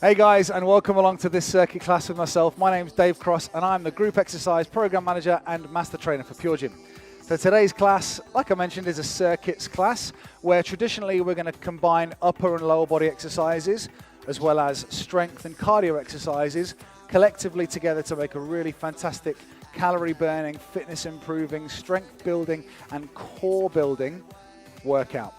Hey guys, and welcome along to this circuit class with myself. My name's Dave Cross, and I'm the Group Exercise Program Manager and Master Trainer for PureGym. So today's class, like I mentioned, is a circuits class where traditionally we're going to combine upper and lower body exercises as well as strength and cardio exercises collectively together to make a really fantastic calorie burning, fitness improving, strength building and core building workout.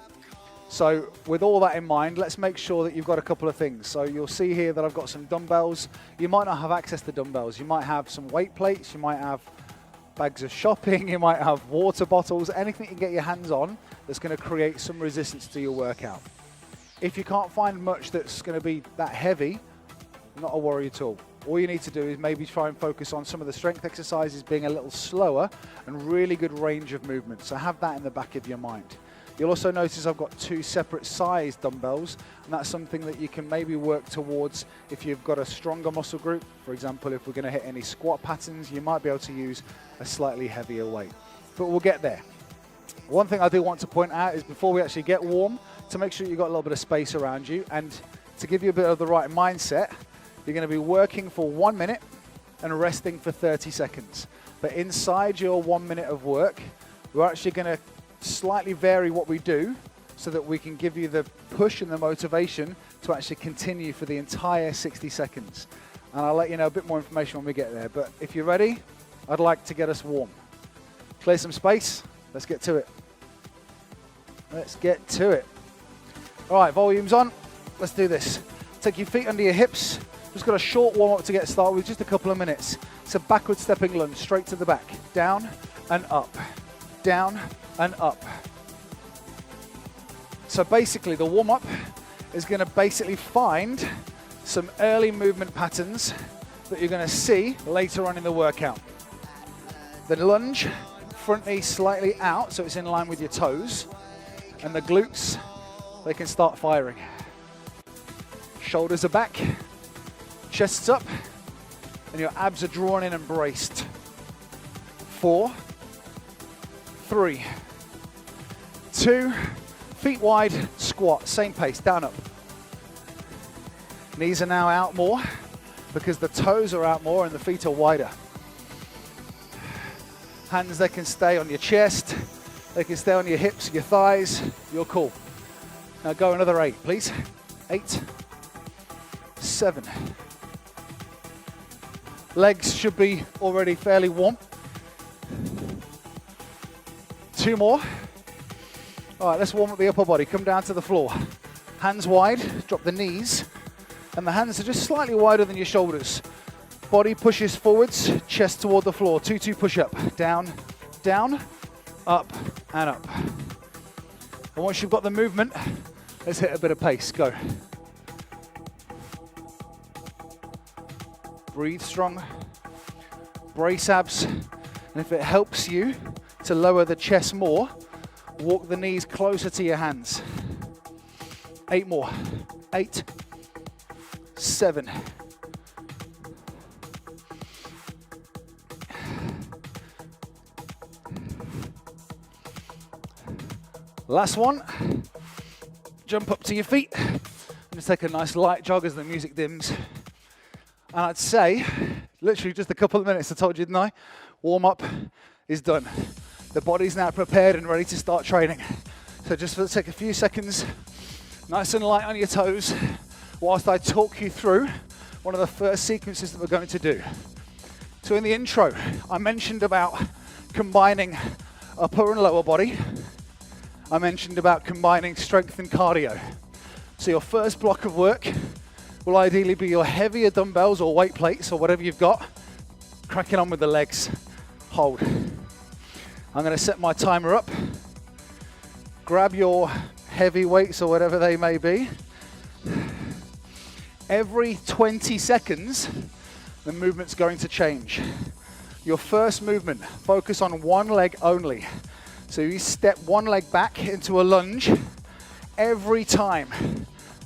So with all that in mind, let's make sure that you've got a couple of things. So you'll see here that I've got some dumbbells. You might not have access to dumbbells. You might have some weight plates. You might have bags of shopping. You might have water bottles, anything you can get your hands on that's going to create some resistance to your workout. If you can't find much that's going to be that heavy, not a worry at all. All you need to do is maybe try and focus on some of the strength exercises being a little slower and really good range of movement. So have that in the back of your mind. You'll also notice I've got two separate size dumbbells, and that's something that you can maybe work towards if you've got a stronger muscle group. For example, if we're going to hit any squat patterns, you might be able to use a slightly heavier weight. But we'll get there. One thing I do want to point out is before we actually get warm, to make sure you've got a little bit of space around you, and to give you a bit of the right mindset, you're going to be working for 1 minute and resting for 30 seconds. But inside your 1 minute of work, we're actually going to slightly vary what we do so that we can give you the push and the motivation to actually continue for the entire 60 seconds. And I'll let you know a bit more information when we get there. But if you're ready, I'd like to get us warm. Clear some space. Let's get to it. Let's get to it. All right, volume's on. Let's do this. Take your feet under your hips. Just got a short warm up to get started with, just a couple of minutes. It's a backward stepping lunge, straight to the back. Down and up. Down and up. So basically the warm-up is going to basically find some early movement patterns that you're going to see later on in the workout. The lunge, front knee slightly out so it's in line with your toes, and the glutes, they can start firing. Shoulders are back, chest's up, and your abs are drawn in and braced. 4, 3, 2, feet wide, squat, same pace, down, up. Knees are now out more because the toes are out more and the feet are wider. Hands, they can stay on your chest, they can stay on your hips, your thighs, you're cool. Now go another 8, please. 8, 7. Legs should be already fairly warm. 2 more. All right, let's warm up the upper body. Come down to the floor. Hands wide, drop the knees, and the hands are just slightly wider than your shoulders. Body pushes forwards, chest toward the floor. 2-2 push up. Down, down, up, and up. And once you've got the movement, let's hit a bit of pace. Go. Breathe strong. Brace abs. And if it helps you to lower the chest more, walk the knees closer to your hands. 8 more. 8, 7. Last one. Jump up to your feet and just take a nice light jog as the music dims. And I'd say, literally just a couple of minutes, I told you, didn't I? Warm up is done. The body's now prepared and ready to start training. So just take a few seconds, nice and light on your toes, whilst I talk you through one of the first sequences that we're going to do. So in the intro, I mentioned about combining upper and lower body. I mentioned about combining strength and cardio. So your first block of work will ideally be your heavier dumbbells or weight plates or whatever you've got, cracking on with the legs. Hold. I'm going to set my timer up. Grab your heavy weights or whatever they may be. Every 20 seconds, the movement's going to change. Your first movement, focus on one leg only. So you step one leg back into a lunge every time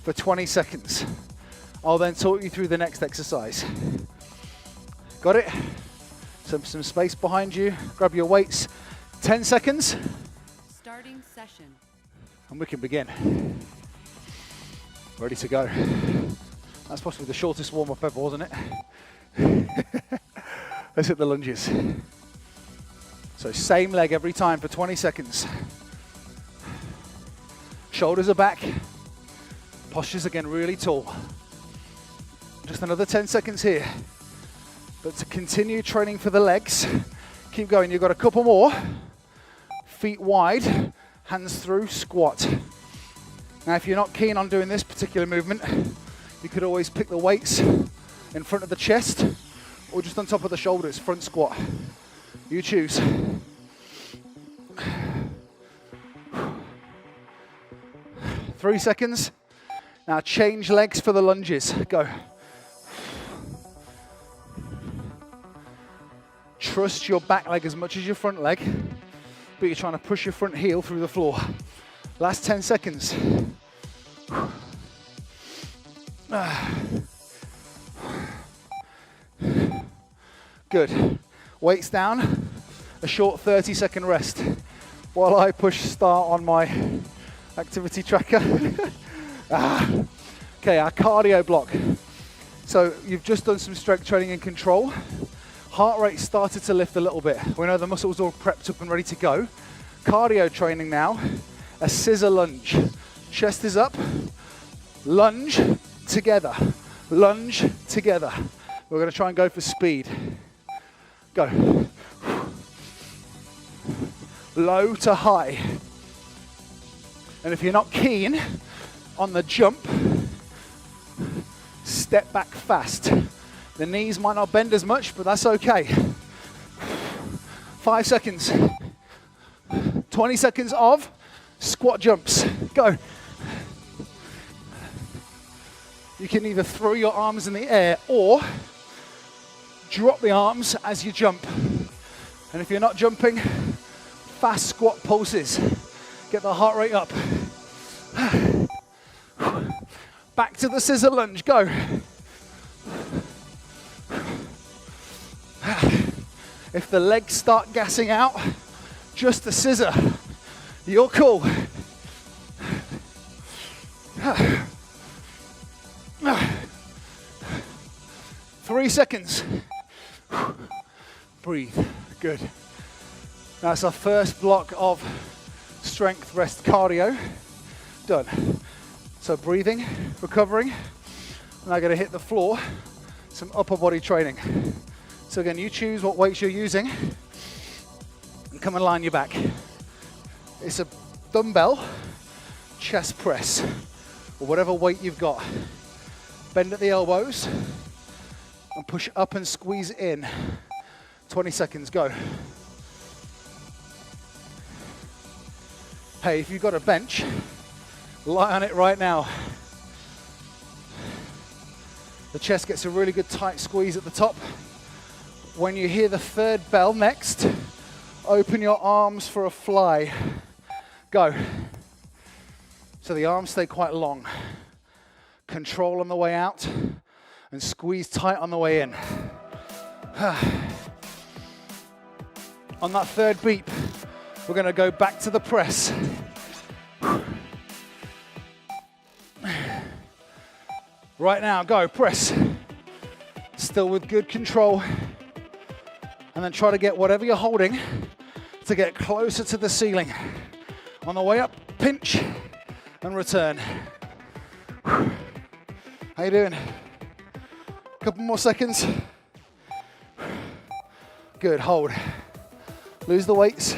for 20 seconds. I'll then talk you through the next exercise. Got it? Some space behind you. Grab your weights. 10 seconds. Starting session. And we can begin. Ready to go. That's possibly the shortest warm-up ever, wasn't it? Let's hit the lunges. So same leg every time for 20 seconds. Shoulders are back. Posture's again really tall. Just another 10 seconds here. But to continue training for the legs, keep going. You've got a couple more. Feet wide, hands through, squat. Now, if you're not keen on doing this particular movement, you could always pick the weights in front of the chest or just on top of the shoulders, front squat. You choose. Three seconds. Now change legs for the lunges. Go. Trust your back leg as much as your front leg, but you're trying to push your front heel through the floor. Last 10 seconds. Good. Weights down. A short 30-second rest while I push start on my activity tracker. Okay, our cardio block. So you've just done some strength training and control. Heart rate started to lift a little bit. We know the muscles all prepped up and ready to go. Cardio training now. A scissor lunge. Chest is up. Lunge together. Lunge together. We're going to try and go for speed. Go. Low to high. And if you're not keen on the jump, step back fast. The knees might not bend as much, but that's okay. 5 seconds. 20 seconds of squat jumps. Go. You can either throw your arms in the air or drop the arms as you jump. And if you're not jumping, fast squat pulses. Get the heart rate up. Back to the scissor lunge, go. If the legs start gassing out, just the scissor. You're cool. 3 seconds. Breathe, good. That's our first block of strength rest cardio done. So breathing, recovering. Now going to hit the floor, some upper body training. So again, you choose what weights you're using and come and line your back. It's a dumbbell chest press or whatever weight you've got. Bend at the elbows and push up and squeeze in. 20 seconds, go. Hey, if you've got a bench, lie on it right now. The chest gets a really good tight squeeze at the top. When you hear the third bell next, open your arms for a fly. Go. So the arms stay quite long. Control on the way out and squeeze tight on the way in. On that third beep, we're going to go back to the press. Right now, go, press. Still with good control. And then try to get whatever you're holding to get closer to the ceiling. On the way up, pinch and return. How you doing? Couple more seconds. Good, hold. Lose the weights.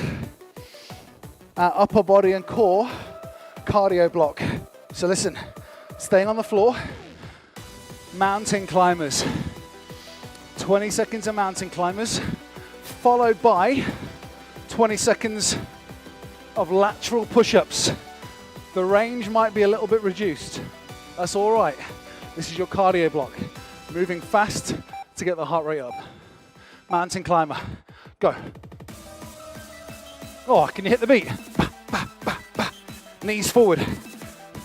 Our upper body and core cardio block. So listen, staying on the floor, mountain climbers. 20 seconds of mountain climbers, followed by 20 seconds of lateral push-ups. The range might be a little bit reduced. That's all right. This is your cardio block. Moving fast to get the heart rate up. Mountain climber, go. Oh, can you hit the beat? Bah, bah, bah, bah. Knees forward.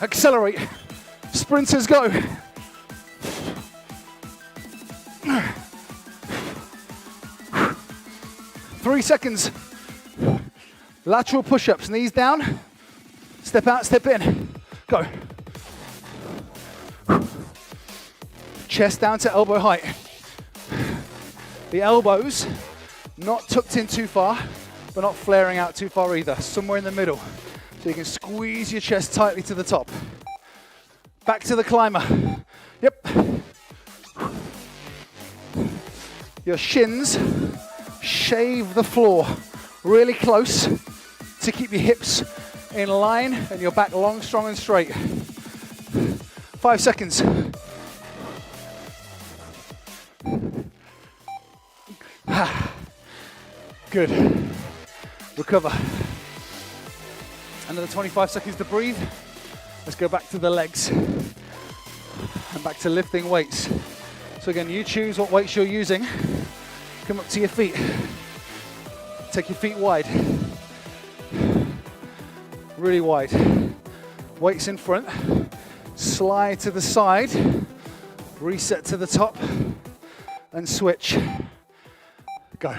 Accelerate. Sprinters, go. Three seconds. Lateral push-ups, knees down. Step out, step in. Go. chest down to elbow height. The elbows not tucked in too far, but not flaring out too far either. Somewhere in the middle. So you can squeeze your chest tightly to the top. Back to the climber. Yep. Your shins shave the floor really close to keep your hips in line and your back long, strong and straight. 5 seconds. Good. Recover. Another 25 seconds to breathe. Let's go back to the legs and back to lifting weights. So again, you choose what weights you're using. Come up to your feet. Take your feet wide. Really wide. Weights in front. Slide to the side. Reset to the top. And switch. Go.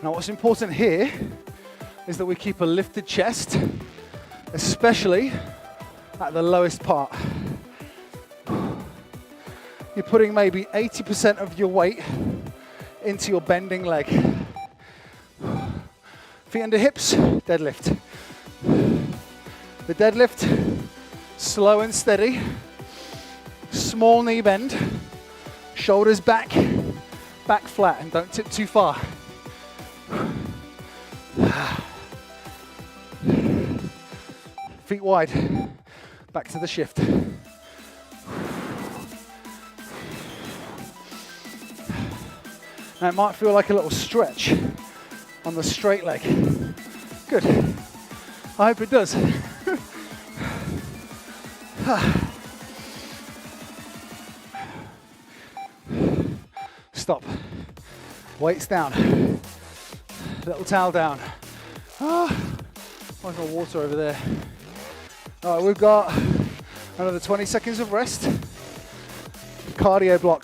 Now what's important here is that we keep a lifted chest, especially at the lowest part. You're putting maybe 80% of your weight into your bending leg. Feet under hips, deadlift. The deadlift, slow and steady. Small knee bend. Shoulders back, back flat, and don't tip too far. Feet wide, back to the shift. Now it might feel like a little stretch on the straight leg. Good. I hope it does. Stop. Weights down. Little towel down. There's more water over there. All right, we've got another 20 seconds of rest. Cardio block.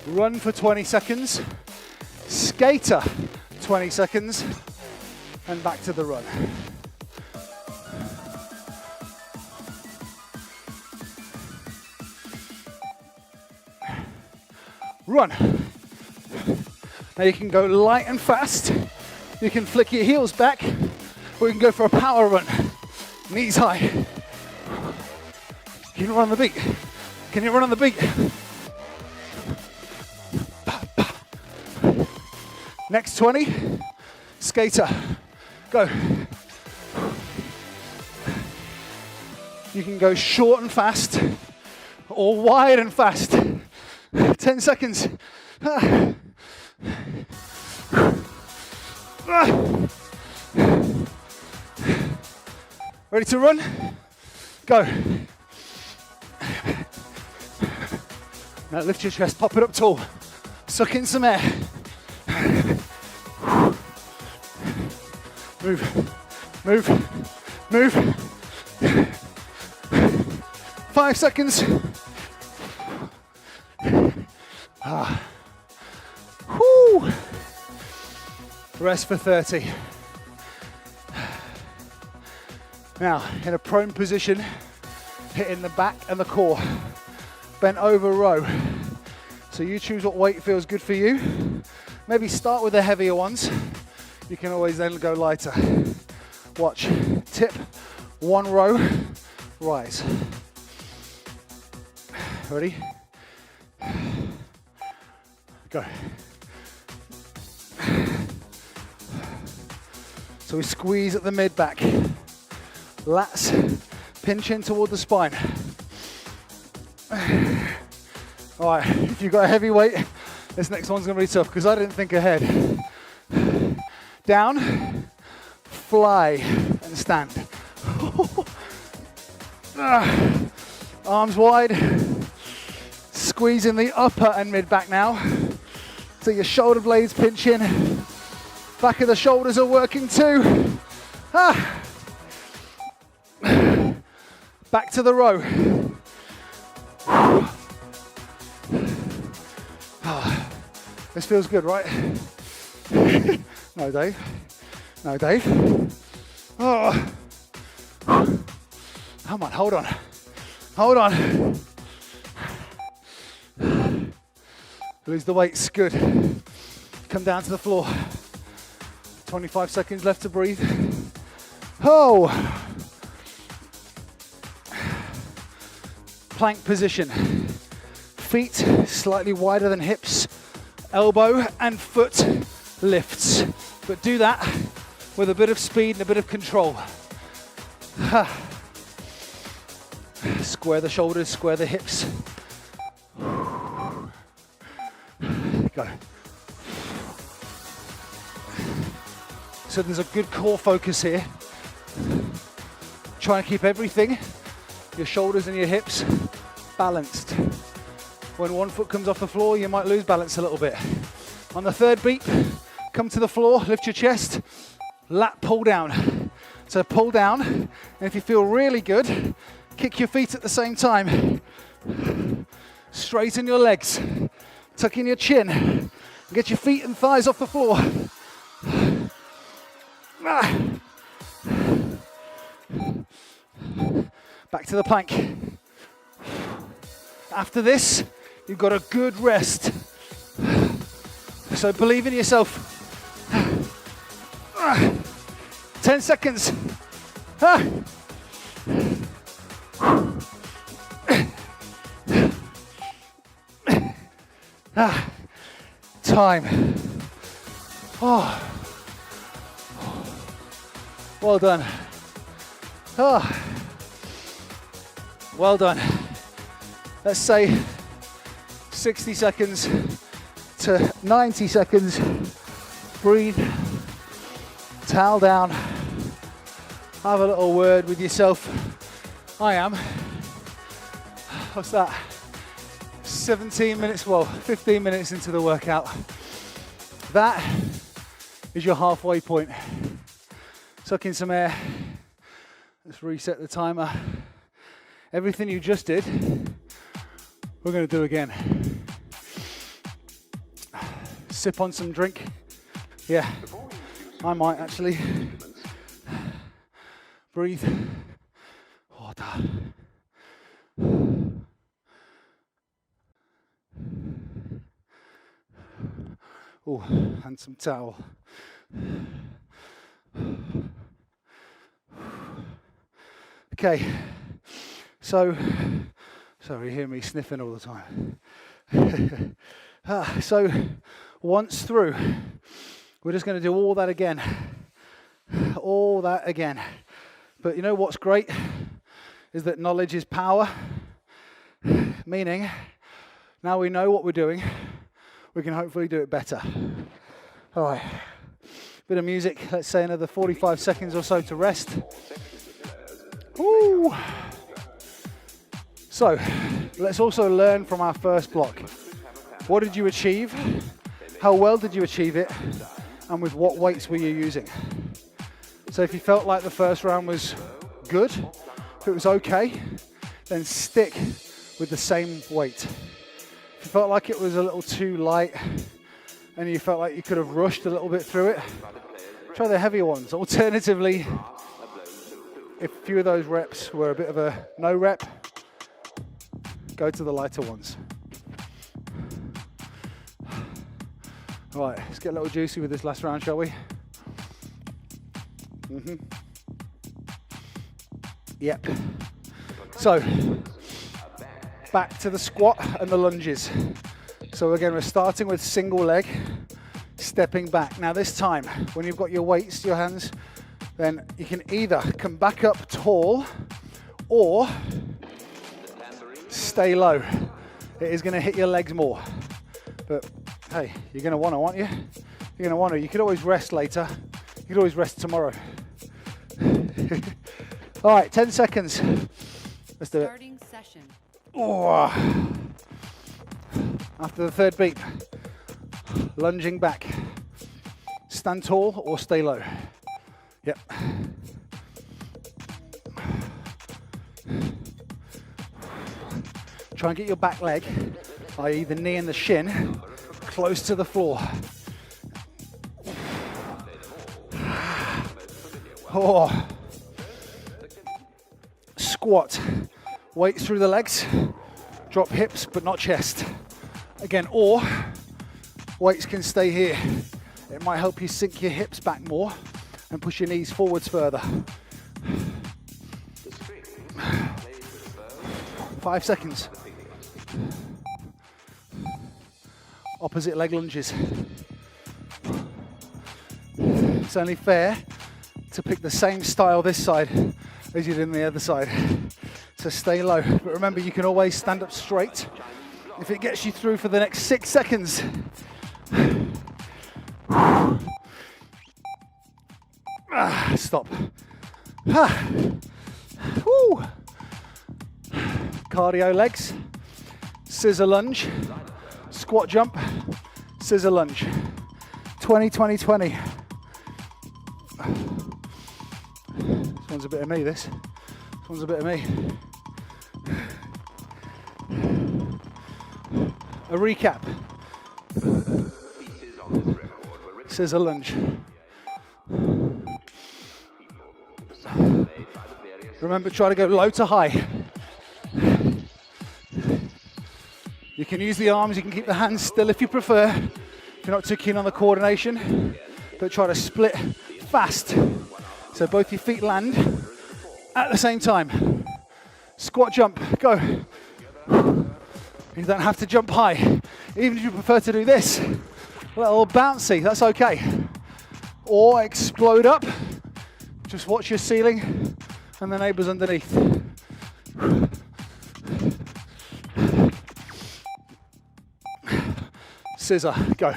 Run for 20 seconds. Skater, 20 seconds. And back to the run. Run. Now you can go light and fast. You can flick your heels back, or you can go for a power run. Knees high. Can you run on the beat? Can you run on the beat? Next 20, skater. Go. You can go short and fast, or wide and fast. 10 seconds. Ready to run? Go. Now lift your chest, pop it up tall. Suck in some air. Move, move, move. 5 seconds. Whoo. Rest for 30. Now, in a prone position, hitting the back and the core. Bent over row. So you choose what weight feels good for you. Maybe start with the heavier ones. You can always then go lighter. Watch. Tip, 1 row, rise. Ready? Go. So we squeeze at the mid back. Lats pinch in toward the spine. All right, if you've got a heavy weight, this next one's gonna be tough because I didn't think ahead. Down, fly, and stand. Arms wide. Squeezing the upper and mid back now. So your shoulder blades pinch in. Back of the shoulders are working too. Back to the row. This feels good, right? No, Dave. No, Dave. Oh. Come on, hold on. Hold on. Release the weights, good. Come down to the floor. 25 seconds left to breathe. Oh! Plank position. Feet slightly wider than hips. Elbow and foot lifts. But do that with a bit of speed and a bit of control. Square the shoulders, square the hips. Go. So there's a good core focus here. Try and keep everything, your shoulders and your hips, balanced. When one foot comes off the floor, you might lose balance a little bit. On the third beat, come to the floor, lift your chest, lat pull down. So pull down, and if you feel really good, kick your feet at the same time. Straighten your legs, tuck in your chin, and get your feet and thighs off the floor. Back to the plank. After this, you've got a good rest. So believe in yourself. 10 seconds. Time. Oh. Well done. Oh. Well done. Let's say 60 seconds to 90 seconds. Breathe. Towel down. Have a little word with yourself. I am. What's that? 17 minutes, well, 15 minutes into the workout. That is your halfway point. Suck in some air. Let's reset the timer. Everything you just did, we're going to do again. Sip on some drink. Yeah, I might actually. Breathe. Water. Oh, and some towel. Okay, so, sorry, you hear me sniffing all the time. So, once through, we're just going to do all that again. All that again. But you know what's great? Is that knowledge is power. Meaning, now we know what we're doing, we can hopefully do it better. All right, bit of music, let's say another 45 seconds or so to rest. Woo. So, let's also learn from our first block. What did you achieve? How well did you achieve it? And with what weights were you using? So if you felt like the first round was good, if it was okay, then stick with the same weight. If you felt like it was a little too light and you felt like you could have rushed a little bit through it, try the heavier ones. Alternatively, if a few of those reps were a bit of a no rep, go to the lighter ones. All right, let's get a little juicy with this last round, shall we? Yep. So, back to the squat and the lunges. So again, we're starting with single leg, stepping back. Now this time, when you've got your weights, your hands, then you can either come back up tall or stay low. It is going to hit your legs more. But hey, you're going to want to, aren't you? You're going to want to. You could always rest later. You could always rest tomorrow. All right, 10 seconds. Let's do it. Starting session. Oh. After the third beat, lunging back. Stand tall or stay low. Yep. Try and get your back leg, i.e. the knee and the shin, close to the floor. Oh. Squat weight through the legs, drop hips but not chest. Again, or weights can stay here. It might help you sink your hips back more and push your knees forwards further. 5 seconds. Opposite leg lunges. It's only fair to pick the same style this side as you did on the other side. So stay low, but remember you can always stand up straight if it gets you through for the next 6 seconds. Stop. Woo. Cardio legs, scissor lunge, squat jump, scissor lunge. 20, 20, 20. This one's a bit of me, this. This one's a bit of me. A recap. Scissor lunge. Remember, try to go low to high. You can use the arms, you can keep the hands still if you prefer. If you're not too keen on the coordination, but try to split fast. So both your feet land at the same time. Squat jump, go. You don't have to jump high. Even if you prefer to do this, a little bouncy, that's okay. Or explode up, just watch your ceiling and the neighbours underneath. Scissor, go.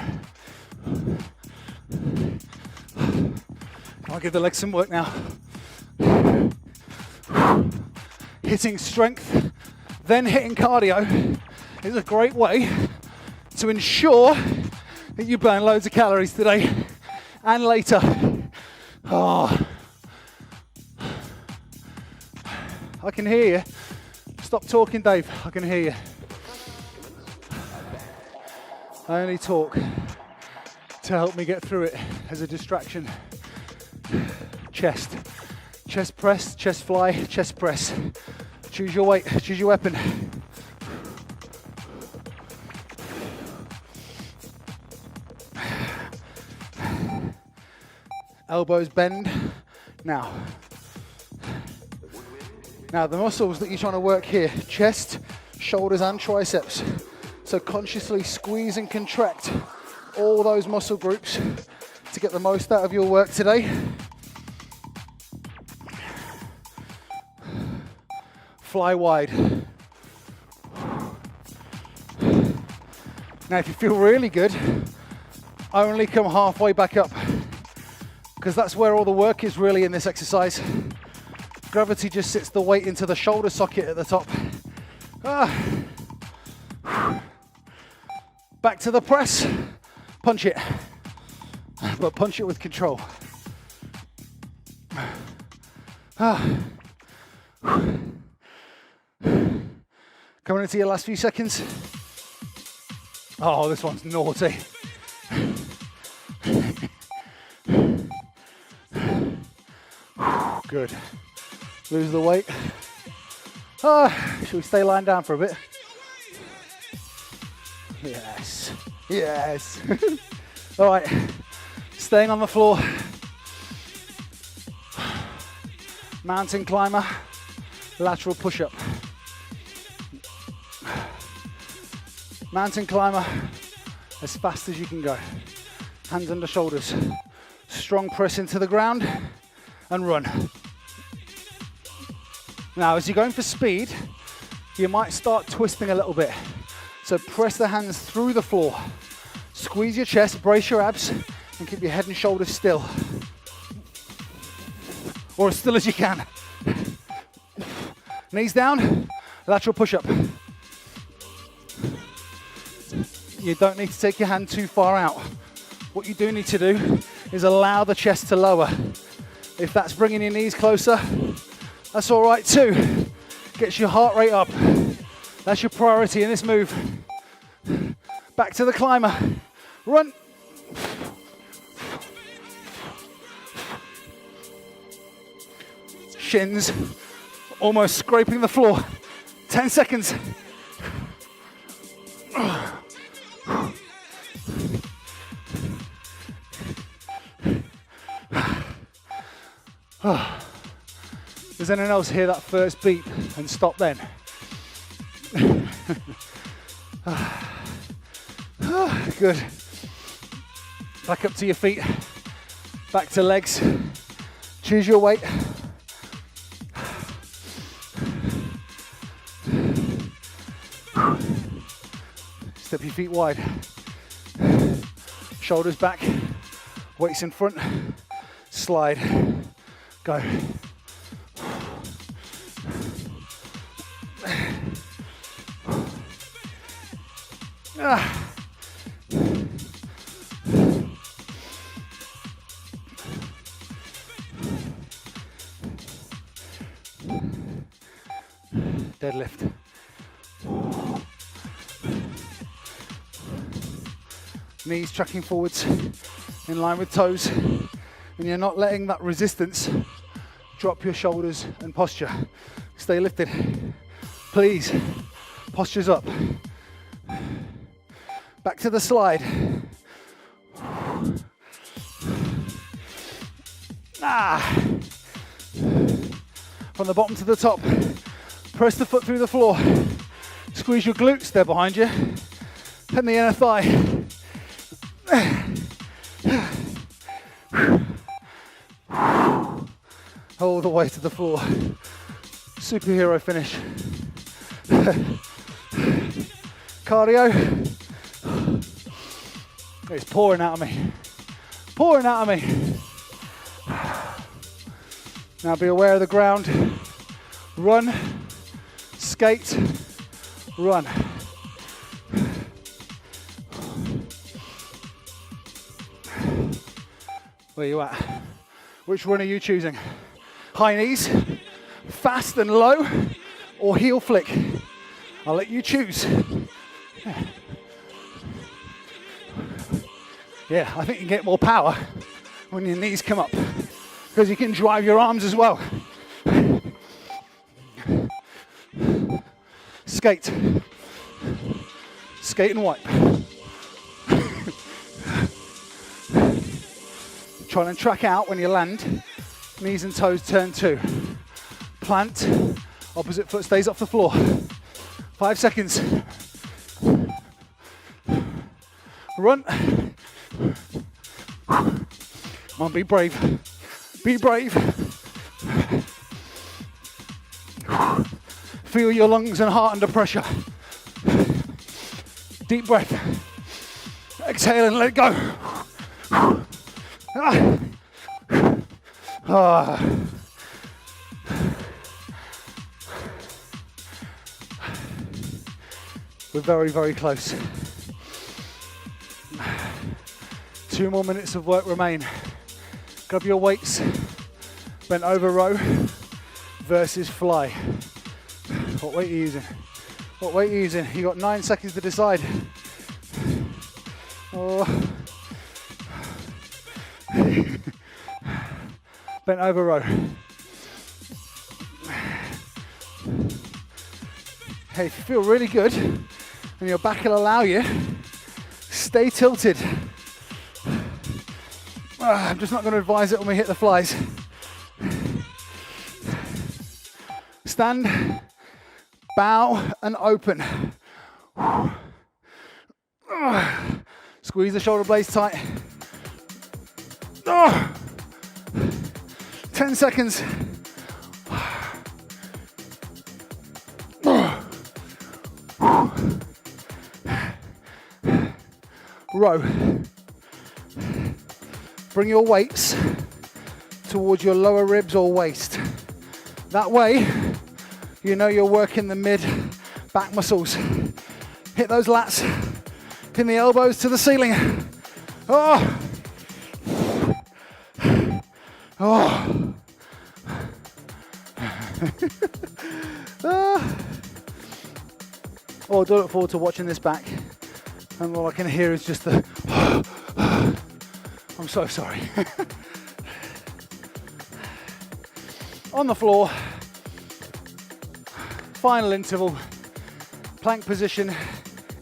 I'll give the legs some work now. Hitting strength, then hitting cardio is a great way to ensure that you burn loads of calories today and later. Oh. I can hear you. Stop talking, Dave. I can hear you. I only talk to help me get through it as a distraction. Chest. Chest press, chest fly, chest press. Choose your weight, choose your weapon. Elbows bend. Now the muscles that you're trying to work here, chest, shoulders and triceps. So consciously squeeze and contract all those muscle groups to get the most out of your work today. Fly wide. Now if you feel really good, only come halfway back up, because that's where all the work is really in this exercise. Gravity just sits the weight into the shoulder socket at the top. Back to the press, punch it, but punch it with control. Coming into your last few seconds. Oh, this one's naughty. Good. Lose the weight. Should we stay lying down for a bit? Yes. Yes. All right. Staying on the floor. Mountain climber. Lateral push-up. Mountain climber as fast as you can go. Hands under shoulders. Strong press into the ground and run. Now, as you're going for speed, you might start twisting a little bit. So press the hands through the floor. Squeeze your chest, brace your abs, and keep your head and shoulders still. Or as still as you can. Knees down, lateral push-up. You don't need to take your hand too far out. What you do need to do is allow the chest to lower. If that's bringing your knees closer, that's all right too. Gets your heart rate up. That's your priority in this move. Back to the climber. Run. Shins almost scraping the floor. 10 seconds. Does anyone else hear that first beat and stop then? Good. Back up to your feet. Back to legs. Choose your weight. Step your feet wide. Shoulders back. Weights in front. Slide. Go. Deadlift. Knees tracking forwards in line with toes, and you're not letting that resistance drop your shoulders and posture. Stay lifted. Please, posture's up. Back to the slide. From the bottom to the top. Press the foot through the floor. Squeeze your glutes, they're behind you. And the inner thigh. All the way to the floor. Superhero finish. Cardio. It's pouring out of me. Pouring out of me. Now be aware of the ground. Run. Skate. Run. Where are you at? Which run are you choosing? High knees, fast and low, or heel flick? I'll let you choose. Yeah, I think you get more power when your knees come up because you can drive your arms as well. Skate. Skate and wipe. Try and track out when you land. Knees and toes turn too. Plant. Opposite foot stays off the floor. 5 seconds. Run. Come on, be brave. Be brave. Feel your lungs and heart under pressure. Deep breath. Exhale and let it go. We're very, very close. 2 more minutes of work remain. Grab your weights. Bent over row versus fly. What weight are you using? What weight are you using? You got 9 seconds to decide. Oh. Bent over row. Hey, if you feel really good and your back will allow you, stay tilted. I'm just not going to advise it when we hit the flies. Stand, bow and open. Squeeze the shoulder blades tight. 10 seconds. Row. Bring your weights towards your lower ribs or waist. That way, you know you're working the mid back muscles. Hit those lats. Pin the elbows to the ceiling. Oh. Oh. Oh, I do look forward to watching this back. And all I can hear is just the I'm so sorry. On the floor. final interval, plank position,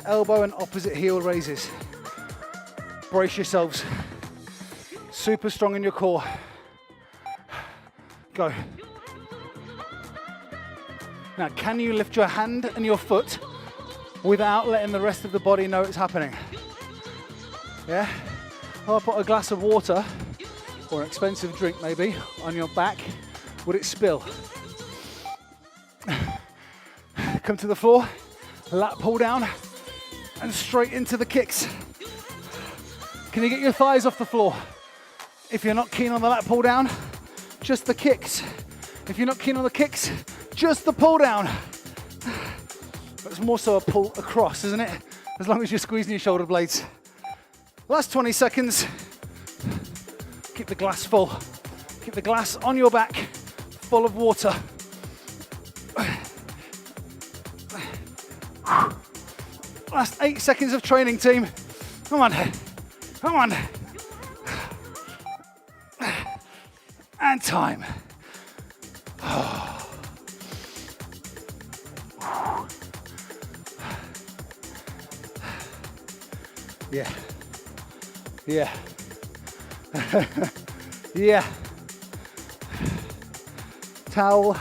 elbow and opposite heel raises. Brace yourselves. Super strong in your core. Go. Now, can you lift your hand and your foot without letting the rest of the body know it's happening? Yeah? I'll put a glass of water or an expensive drink maybe on your back. Would it spill? Come to the floor, lat pull down, and straight into the kicks. Can you get your thighs off the floor? If you're not keen on the lat pull down, just the kicks. If you're not keen on the kicks, just the pull down. But it's more so a pull across, isn't it? As long as you're squeezing your shoulder blades. Last 20 seconds. Keep the glass full. Keep the glass on your back, full of water. Last 8 seconds of training, team. Come on. Come on. And time. Yeah. Yeah. Yeah. Towel.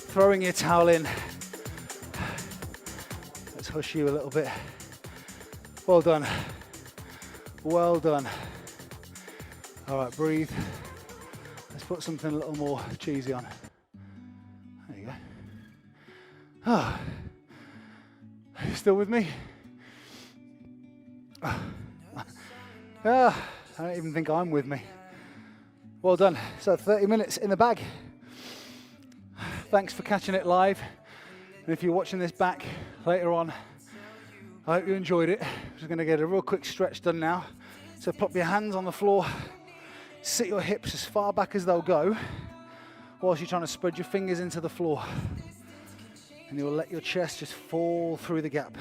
Throwing your towel in. Let's hush you a little bit. Well done. Well done. All right, breathe. Let's put something a little more cheesy on. There you go. Ah. Are you still with me? I don't even think I'm with me. Well done. So 30 minutes in the bag. Thanks for catching it live. And if you're watching this back later on, I hope you enjoyed it. I'm just going to get a real quick stretch done now. So pop your hands on the floor, sit your hips as far back as they'll go, whilst you're trying to spread your fingers into the floor. And you'll let your chest just fall through the gap.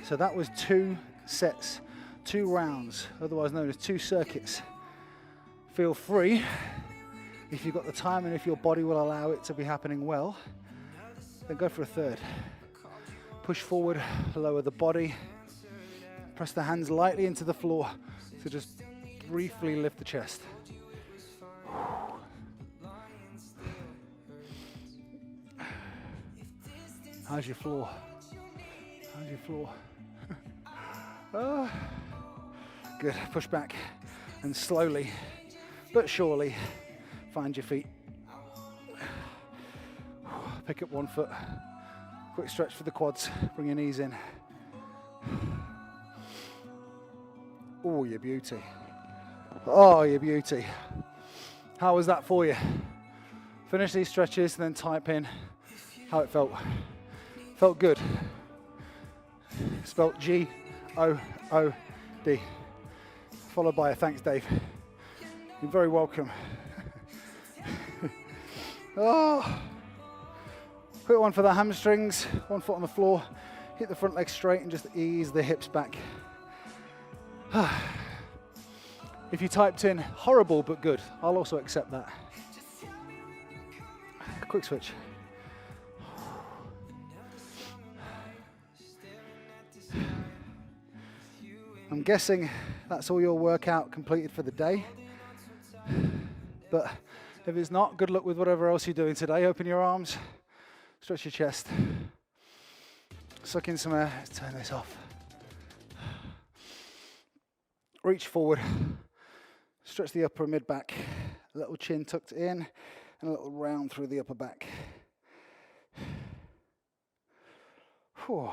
So that was 2 sets, 2 rounds, otherwise known as 2 circuits. Feel free, if you've got the time and if your body will allow it to be happening well, then go for a third. Push forward, lower the body, press the hands lightly into the floor to just briefly lift the chest. How's your floor? How's your floor? Oh, good. Push back and slowly but surely find your feet. Pick up one foot. Quick stretch for the quads. Bring your knees in. Oh, you beauty. Oh, you beauty. How was that for you? Finish these stretches and then type in how it felt. Felt good. Spelt G-O-O-D. Followed by a thanks, Dave. You're very welcome. Oh. Quick one for the hamstrings. 1 foot on the floor. Hit the front leg straight and just ease the hips back. If you typed in horrible but good, I'll also accept that. Quick switch. I'm guessing that's all your workout completed for the day. But if it's not, good luck with whatever else you're doing today. Open your arms, stretch your chest. Suck in some air, turn this off. Reach forward, stretch the upper and mid back. A little chin tucked in and a little round through the upper back. Whew.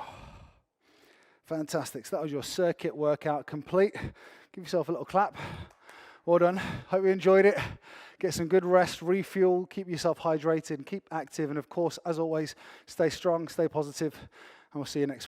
Fantastic. So that was your circuit workout complete. Give yourself a little clap. Well done. Hope you enjoyed it. Get some good rest, refuel, keep yourself hydrated, keep active, and of course, as always, stay strong, stay positive, and we'll see you next week.